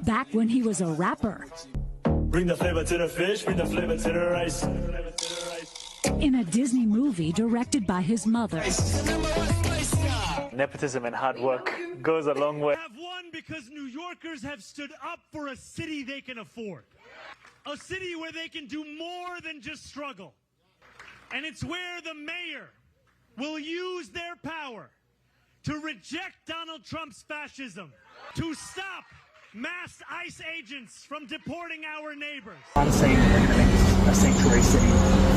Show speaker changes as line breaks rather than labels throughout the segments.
back when he was a rapper.
Bring the flavor to the fish, bring the flavor to the rice.
In a Disney movie directed by his mother.
Nepotism and hard work goes a long way.
Have won because New Yorkers have stood up for a city they can afford. A city where they can do more than just struggle. And it's where the mayor will use their power to reject Donald Trump's fascism, to stop mass ICE agents from deporting our neighbors.
I'm saying that we're going to make this a sanctuary city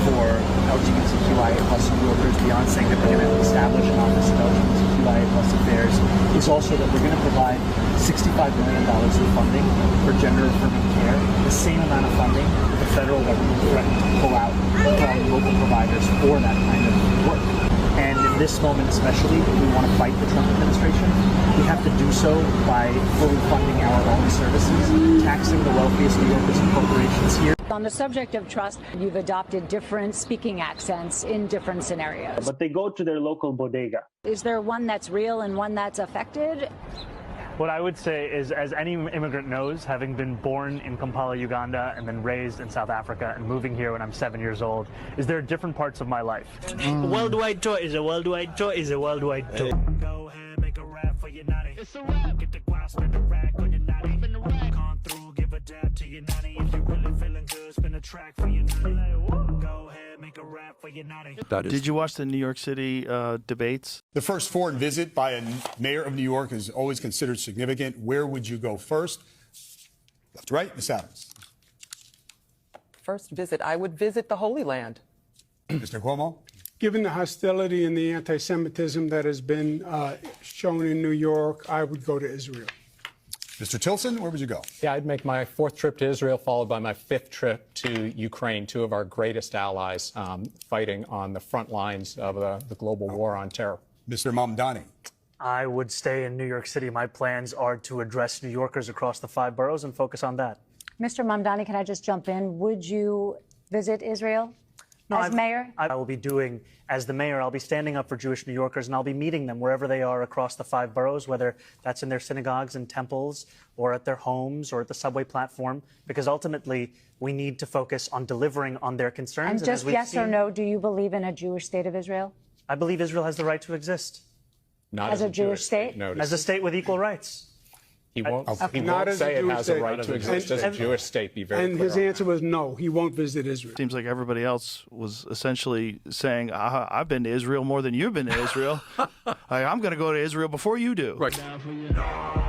for LGBTQIA plus workers, beyond saying that we're going to establish an office of LGBTQIA plus affairs, is also that we're going to provide $65 million in funding for gender-affirming care, the same amount of funding that the federal government threatened to pull out from local providers for that kind of work. And in this moment especially, if we want to fight the Trump administration, we have to do so by fully funding our own services, taxing the wealthiest New Yorkers and corporations here.
On the subject of trust, you've adopted different speaking accents in different scenarios.
But they go to their local bodega.
Is there one that's real and one that's affected?
What I would say is, as any immigrant knows, having been born in Kampala, Uganda, and then raised in South Africa and moving here when I'm 7 years old, is there are different parts of my life.
A worldwide tour is a worldwide tour is a worldwide tour.
Go ahead, make a rap for your natty. It's a rap. Get the guap, spin a rack on your natty. Spin a rack. Come through, give a dab to your natty. If you really feeling good, spin a track for your natty. Go ahead, make a rap for your natty.
Did you watch the New York City debates?
The first foreign visit by a mayor of New York is always considered significant. Where would you go first? Left to right, Ms. Adams.
First visit, I would visit the Holy Land.
Mr. Cuomo.
Given the hostility and the anti-Semitism that has been shown in New York, I would go to Israel.
Mr. Tilson, where would you go?
Yeah, I'd make my 4th trip to Israel, followed by my 5th trip to Ukraine, two of our greatest allies fighting on the front lines of the global war on terror.
Mr. Mamdani.
I would stay in New York City. My plans are to address New Yorkers across the 5 boroughs and focus on that.
Mr. Mamdani, can I just jump in? Would you visit Israel as mayor?
I will be doing, as the mayor, I'll be standing up for Jewish New Yorkers, and I'll be meeting them wherever they are across the 5 boroughs, whether that's in their synagogues and temples or at their homes or at the subway platform, because ultimately we need to focus on delivering on their concerns.
And just yes or no, do you believe in a Jewish state of Israel?
I believe Israel has the right to exist.
Not
as a Jewish state?
As a state with equal rights.
He won't,
Okay.
he won't say it has a right to exist as a
And-
Jewish state. Be very
And
clear
his
on
answer was no, he won't visit Israel.
Seems like everybody else was essentially saying, I've been to Israel more than you've been to Israel. I'm going to go to Israel before you do.
that. Right.